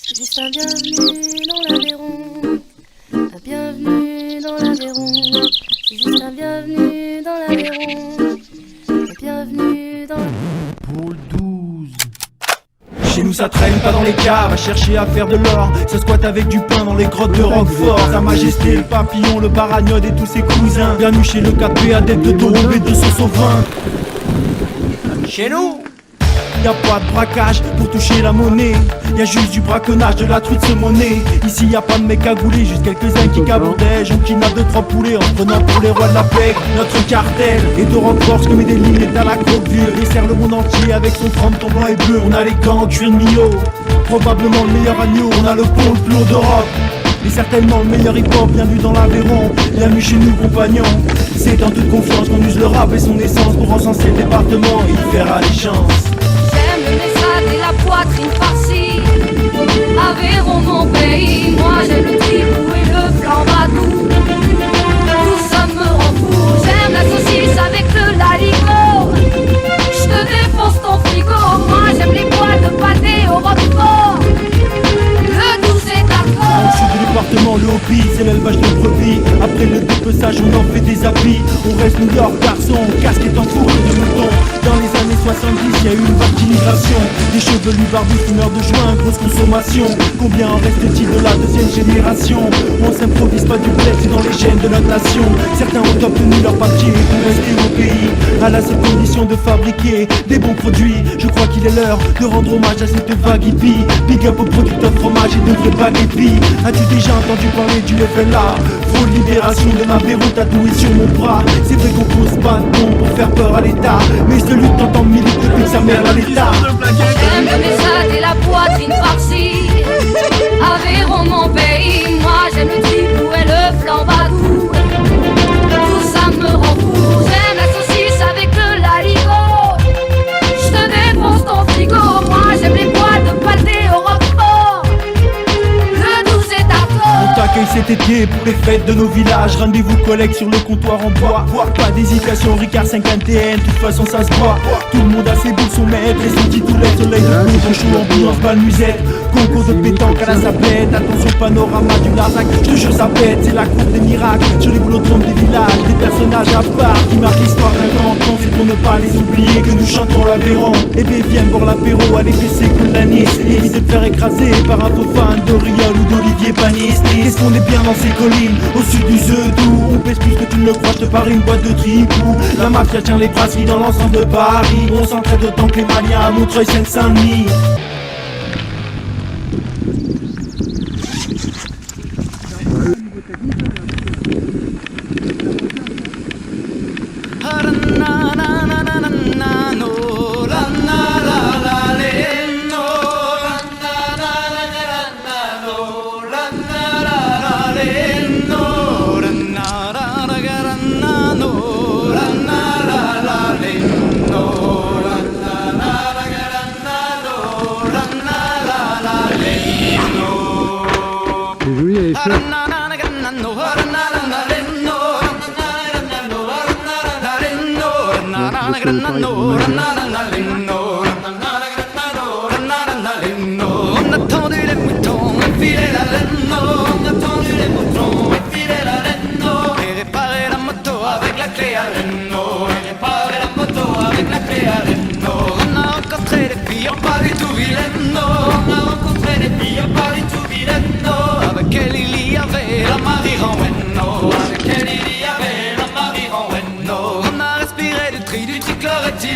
Juste un bienvenu dans l'Aveyron, un bienvenu dans l'Aveyron. C'est juste un bienvenu dans l'Aveyron, un bienvenu dans... Pôle 12. Chez nous ça traîne pas dans les caves à chercher à faire de l'or. Ça squatte avec du pain dans les grottes de Roquefort. Sa Majesté, le papillon, le baragnode et tous ses cousins. Bienvenue chez le 4P, adepte de Dorobé de sauce au vin. Chez nous y'a pas de braquage pour toucher la monnaie. Y'a juste du braconnage, de la truite de monnaie. Ici y'a pas de mecs cagoulés, juste quelques-uns qui cabordègent. On kidnappe 2-3 poulets en se prenant pour les rois de la paix. Notre cartel est au renforce comme des lignes est à la croque-vieux. Dessert le monde entier avec son fronton blanc et bleu. On a les gants en cuir de Mio, probablement le meilleur agneau. On a le pont le plus haut d'Europe et certainement le meilleur hip-hop. Bienvenue dans l'Aveyron, bienvenue chez nous compagnons. C'est en toute confiance qu'on use le rap et son essence pour encenser le département et y faire allégeance. J'aime le message et la poitrine farcie. Aveyron mon pays, moi j'aime le tripou et le flambadou. Tout ça me rend fou. J'aime la saucisse avec le laligo. J'te défonce ton frigo. Moi j'aime les poils de pâté au roquefort. Le doux c'est Dans le sud d'accord. du département, le hobby, c'est l'élevage de brebis. Après le dépeçage, on en fait des habits. On reste New York, garçon, casquette en fourrure de mouton. Dans les années 70, y a eu une vague d'immigration. Des chevelus barbus, fumeurs de joint, grosse consommation. Combien en reste-t-il de la deuxième génération? On s'improvise pas du bled, c'est dans les gènes de notre nation. Certains ont obtenu leur papier pour rester au pays, à la seule condition de fabriquer des bons produits. Je crois qu'il est l'heure de rendre hommage à cette vague hippie. Big up aux producteurs de fromage et de vrais baguettes. As-tu déjà entendu parler du FLA? Fraude libération de ma verrou tatouée sur mon bras. C'est vrai qu'on pose pas de nom pour faire peur à l'État, mais ce lutte t'entend milite depuis que sa mère à l'État. J'aime le message et la poitrine farcie. Aveyron mon pays, moi j'aime le tripou et le flambadou. Tout ça me rend fou. J'aime la saucisse avec le laligo. J'te défonce ton frigo. Moi j'aime les poils de pâté au roquefort. Le doux c'est On d'accord. t'accueille cet été pour les fêtes de nos villages. Rendez-vous collecte sur le comptoir en bois. Pas d'hésitation, Ricard 51, de toute façon ça se voit. Tout le monde a ses boules, son maître et son titulaire. Soleil de plomb, chaud, ambiance, balle musette. Concours de pétanque à la sablette. Attention panorama du Larzac, je te jure ça pète. C'est la cour des miracles, sur les boulodromes des villages. Des personnages à part qui marquent l'histoire d'un grand temps. C'est pour ne pas les oublier que nous chantons l'Aveyron. Et bien viens boire l'apéro à l'épicé cool l'anis. Évite de te faire écraser par un faux fan d'Oriol ou d'Olivier Panis. Qu'est-ce qu'on est bien dans ces collines, au sud du Zedou. On pèse plus que tu ne le crois, je te parie une boîte de tripou. La mafia tient les brasseries dans l'ensemble de Paris. On s'entraide autant que les Maliens à Montreuil, Seine-Saint-Denis. C'est joli, elle est fleur. On a tendu les moutons, enfilé la laine, on a tendu les moutons, enfilé la laine, et réparé la moto avec la clé à Renault, et réparé la moto avec la clé à Renault. On a rencontré des filles pas du tout vilaines, on a rencontré des filles pas du tout vilaines, avec elle il y avait la Marie Renweno, avec elle il y avait la Marie Renweno. On a respiré du tri, du trichloroéthyle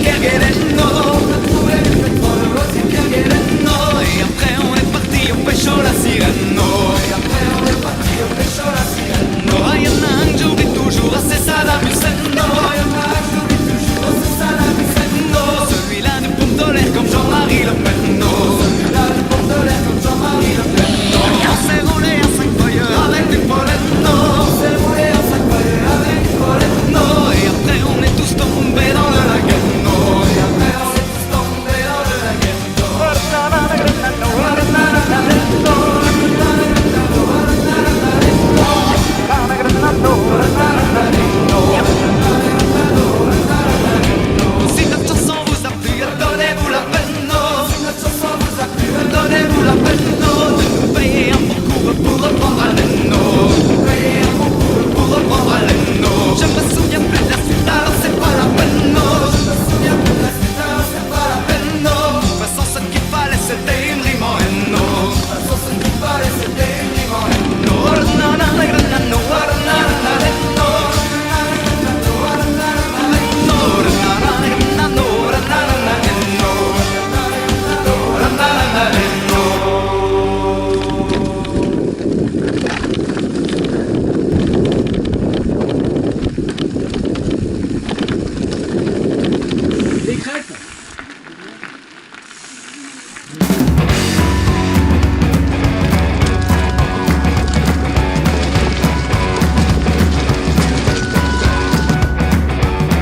Kerguelen, on a trouvé du pétrole aussi Kerguelen. Et après on est parti au pécho la sirène. Et après on est parti au pécho la sirène. Y'en a un que j'oublie toujours, c'est ça la Mucène. Y'en a un que j'oublie toujours, c'est ça la Mucène. Celui-là nous pompe de l'air comme Jean-Marie Le Pen. Celui-là nous pompe de l'air comme Jean-Marie Le Pen. On s'est roulé à 5 feuilles avec du pollen. On s'est roulé à 5 feuilles avec du pollen. Et après on est tous tombés dans le laguet. Et après on est tous tombés dans le laguet. Si notre chanson vous a plu, donnez-vous la peine. Si notre chanson vous a plu, donnez-vous la peine de nous payer un concours pour reprendre haleine. De nous payer un concours pour reprendre haleine. Je me souviens plus de la suite, alors c'est pas la peine. Je me souviens plus de la suite, alors c'est pas la peine. De toute façon, ce qu'il fallait, c'était une rime en haine. De toute façon, ce qu'il fallait, c'était une rime en haine.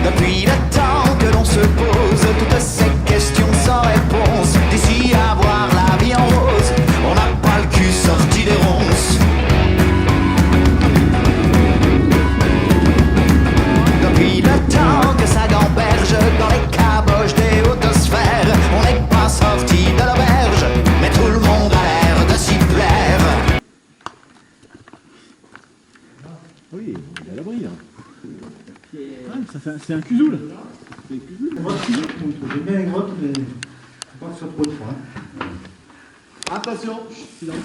Depuis le temps que l'on se pose toutes ces questions sans réponse, d'ici à voir la vie en rose, on n'a pas le cul sorti des ronces. Depuis le temps que ça gamberge dans les caboches des hautes sphères, on n'est pas sorti de l'auberge, mais tout le monde a l'air de s'y plaire. Oui, il est à l'abri. C'est un cuseau là. On voit que j'aime bien les grottes, mais faut pas que ce soit trop de fois. Attention, silence.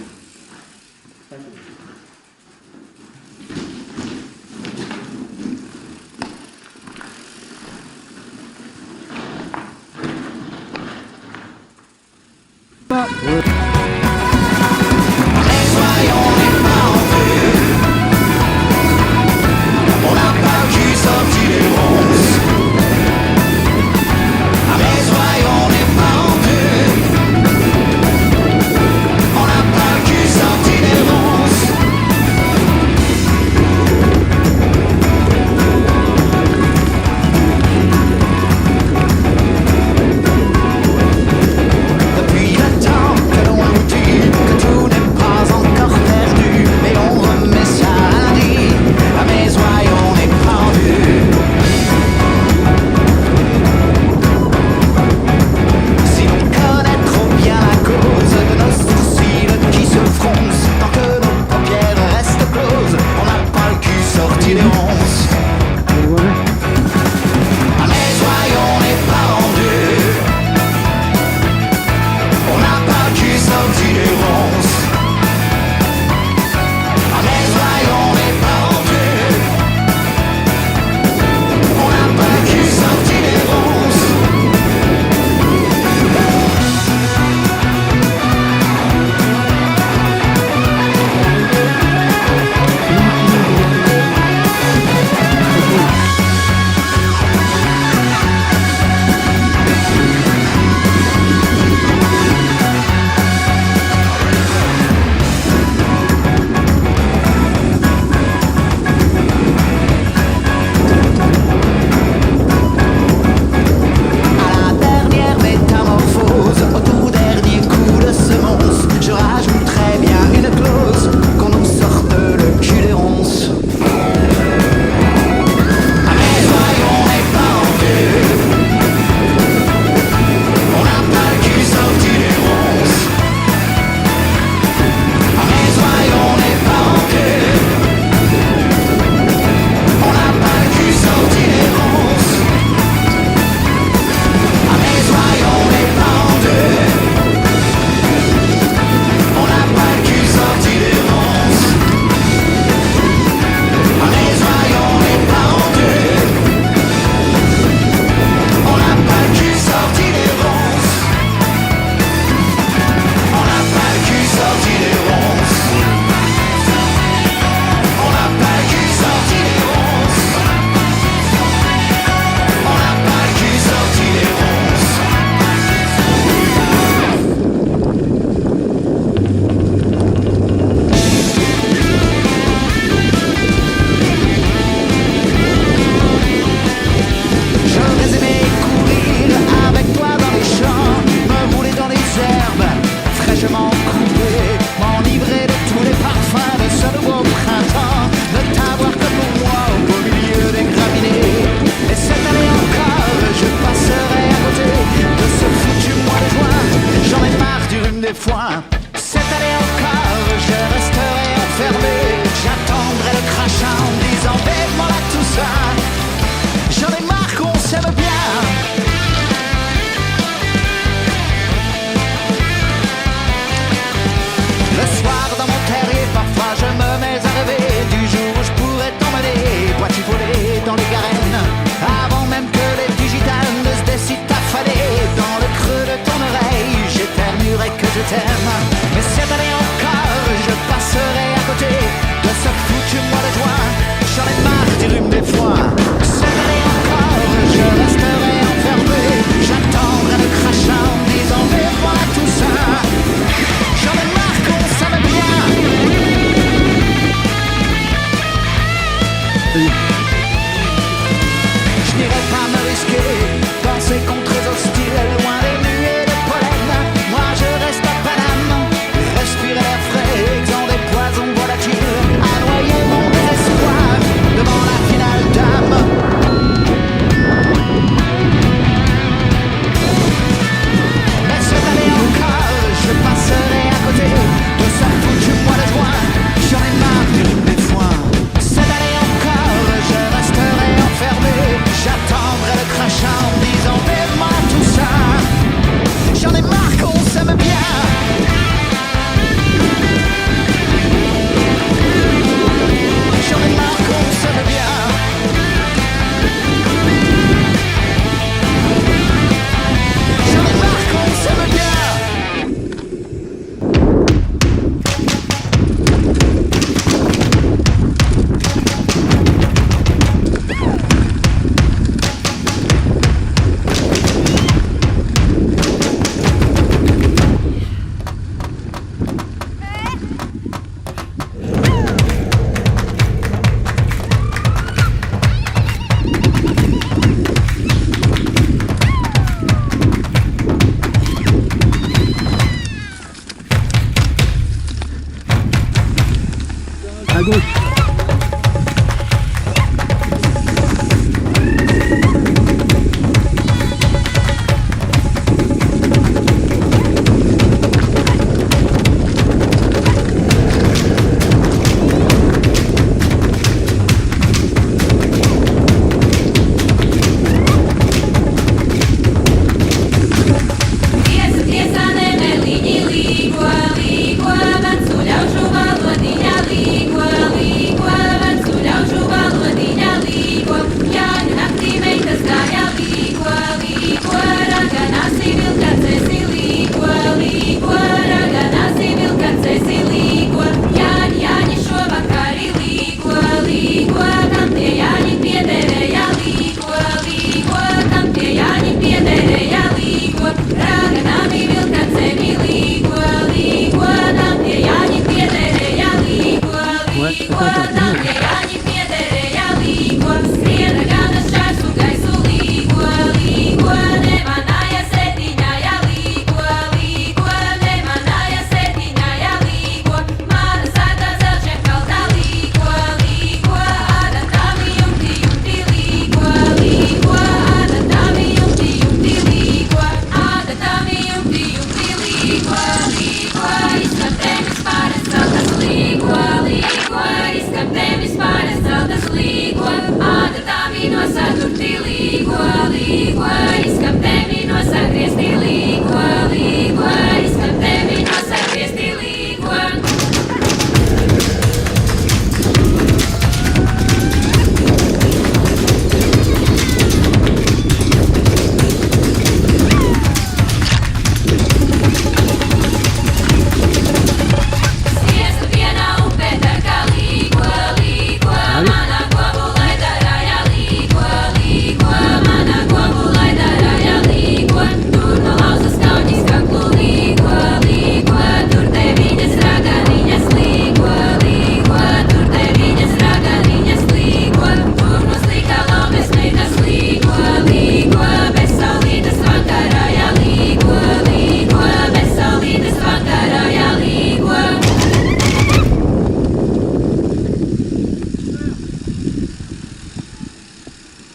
On n'a pas le cul sorti des ronces. Mais soyons les pendus. On n'a pas le cul sorti des ronces. Depuis le temps que l'on foin. Cette année encore, je resterai enfermé. J'attendrai le crachat en disant vivement là tout ça. J'en ai marre qu'on s'aime bien. Le soir dans mon terrier, parfois je me mets à rêver du jour où je pourrais t'emmener boitifolé dans les garennes, avant même que les digitales ne se décident à faner. Dans le creux de ton oreille, j'éternuerai que je t'aime. Mais cette année encore, je passerai à côté de ce foutu mois de juin. J'en ai marre du rhume des foins. Cette année encore, je resterai enfermé. J'attendrai le crachat en disant mais voilà tout ça. J'en ai marre qu'on s'aime bien. Je n'irai pas me risquer dans ces contrées hostiles, loin des nuées de pollen. Moi je reste à Paname, respirer l'air frais, exempt des poisons volatiles, à noyer mon désespoir devant la finale d'âme. Mais cette année encore, je passerai à côté de ce foutu mois de juin. J'en ai marre du rhume des foins. Cette année encore, je resterai enfermé. J'attendrai le crachat en disant vivement tout ça. J'en ai marre qu'on s'aime bien. J'en ai marre qu'on s'aime bien. J'en ai marre qu'on s'aime bien. À gauche.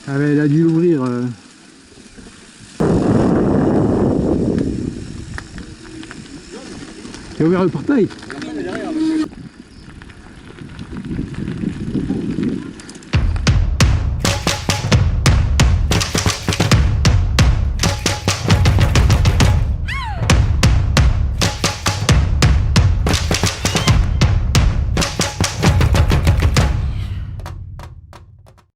Ah ouais, il a dû l'ouvrir. ouvert le portail.